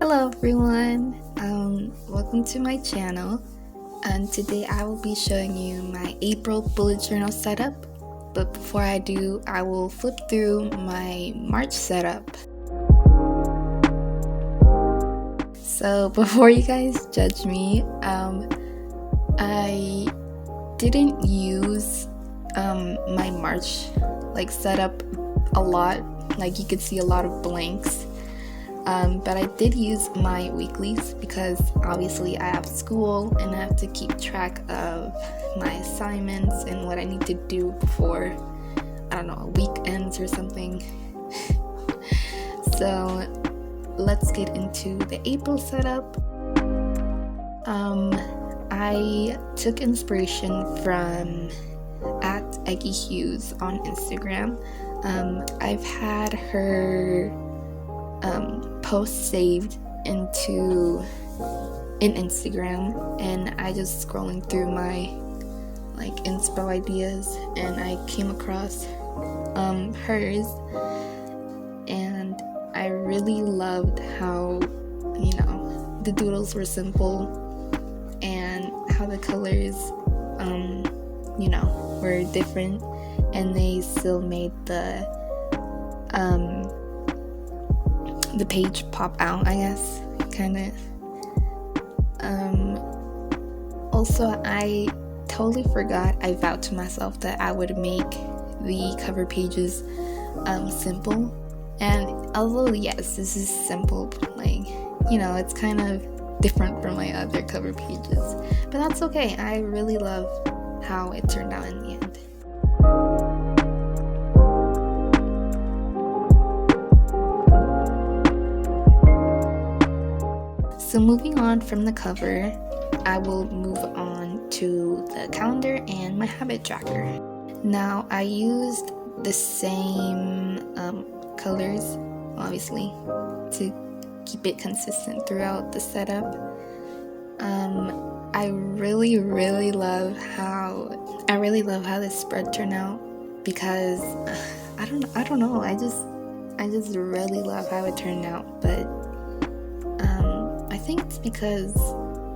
Hello everyone, welcome to my channel, and today I will be showing you my April bullet journal setup. But before I do, I will flip through my March setup. So before you guys judge me, I didn't use my March setup a lot. You could see a lot of blanks. But I did use my weeklies because obviously I have school and I have to keep track of my assignments and what I need to do before, a week ends or something. So let's get into the April setup. I took inspiration from @EggyHughes on Instagram. I've had her post saved in Instagram, and I just scrolling through my inspo ideas, and I came across hers, and I really loved how the doodles were simple and how the colors were different, and they still made the page pop out, I guess, kind of. Also, I totally forgot, I vowed to myself that I would make the cover pages simple, and although yes, this is simple, it's kind of different from my other cover pages, but that's okay. I really love how it turned out in the end. So moving on from the cover, I will move on to the calendar and my habit tracker. Now, I used the same colors, obviously, to keep it consistent throughout the setup. I really love how this spread turned out, because I don't know. I just really love how it turned out, but I think it's because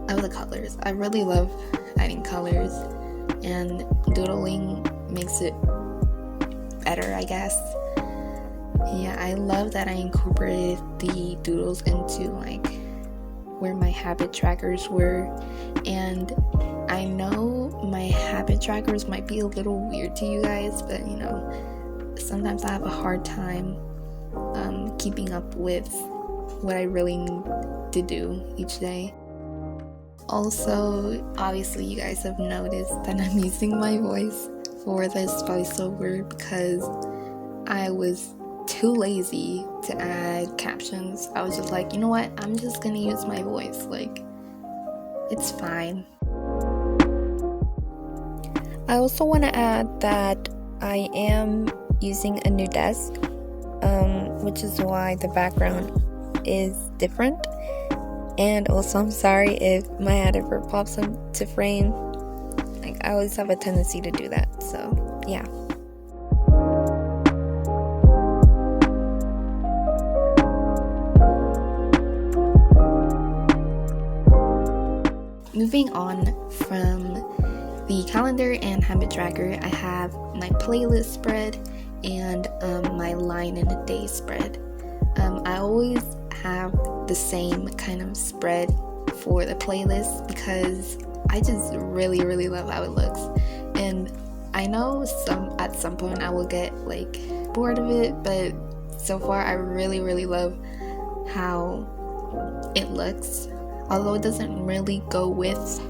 of the colors. I really love adding colors, and doodling makes it better, I guess. Yeah, I love that I incorporated the doodles into where my habit trackers were, and I know my habit trackers might be a little weird to you guys, but sometimes I have a hard time keeping up with what I really need to do each day. Also, obviously you guys have noticed that I'm using my voice for this voiceover because I was too lazy to add captions. I was just like, you know what, I'm just gonna use my voice, it's fine. I also want to add that I am using a new desk, which is why the background is different. And also, I'm sorry if my ad ever pops into frame. I always have a tendency to do that, so yeah. Moving on from the calendar and habit tracker, I have my playlist spread and my line in a day spread. I always have the same kind of spread for the playlist because I just really love how it looks, and I know at some point I will get bored of it, but so far I really love how it looks, although it doesn't really go with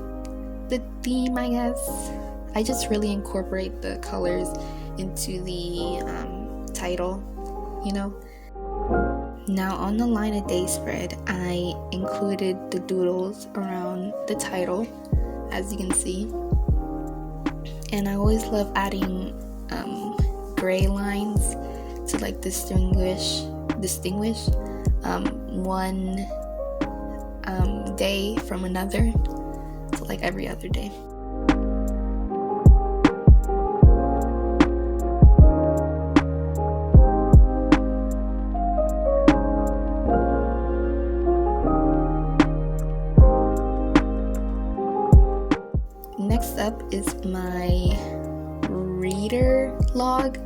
the theme, I guess. I just really incorporate the colors into the title, Now on the line a day spread, I included the doodles around the title, as you can see, and I always love adding gray lines to distinguish one day from another, so every other day. next up is my reading log.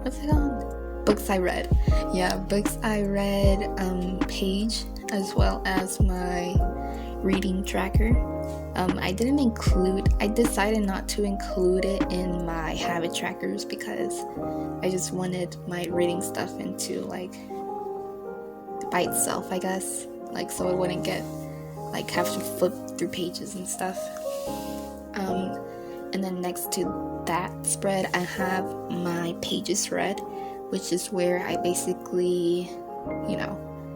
What's it called? Books I read. Yeah, books I read page, as well as my reading tracker. I decided not to include it in my habit trackers because I just wanted my reading stuff into like by itself, I guess, like so I wouldn't get like have to flip through pages and stuff. And then next to that spread, I have my pages read, which is where I basically,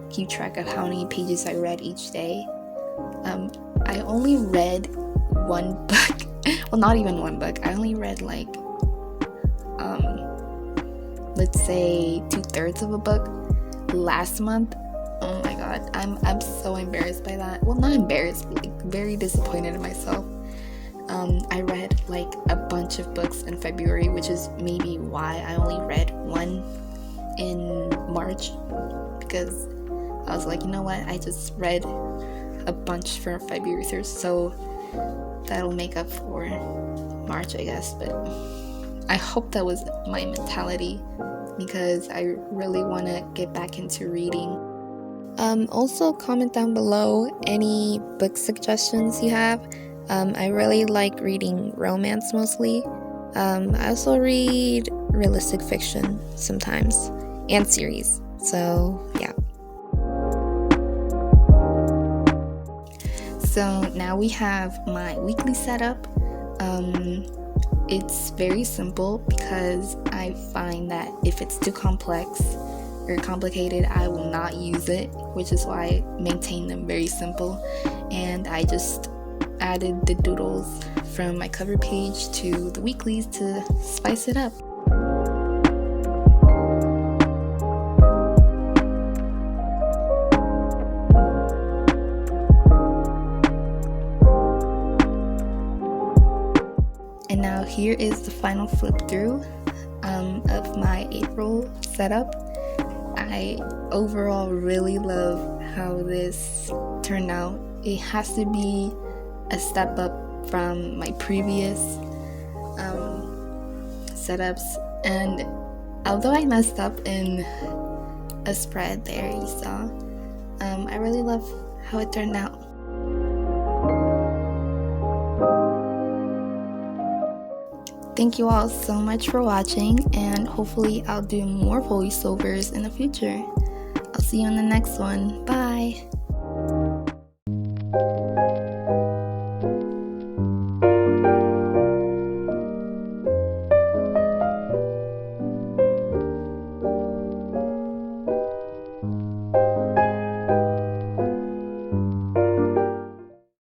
keep track of how many pages I read each day. I only read one book. Well, not even one book. I only read like, let's say 2/3 of a book last month. Oh my god, I'm so embarrassed by that. Well, not embarrassed, but like very disappointed in myself. I read like a bunch of books in February, which is maybe why I only read one in March, because I was like, you know what, I just read a bunch for February, so that'll make up for March, I guess. But I hope that was my mentality, because I really want to get back into reading. Also comment down below any book suggestions you have. I really like reading romance mostly. I also read realistic fiction sometimes, and series. So yeah. So now we have my weekly setup. It's very simple because I find that if it's too complex or complicated, I will not use it, which is why I maintain them very simple. And I just added the doodles from my cover page to the weeklies to spice it up. And now here is the final flip through of my April setup. I overall really love how this turned out. It has to be a step up from my previous setups, and although I messed up in a spread there, you saw, I really love how it turned out. Thank you all so much for watching, and hopefully I'll do more voiceovers in the future. I'll see you on the next one. Bye!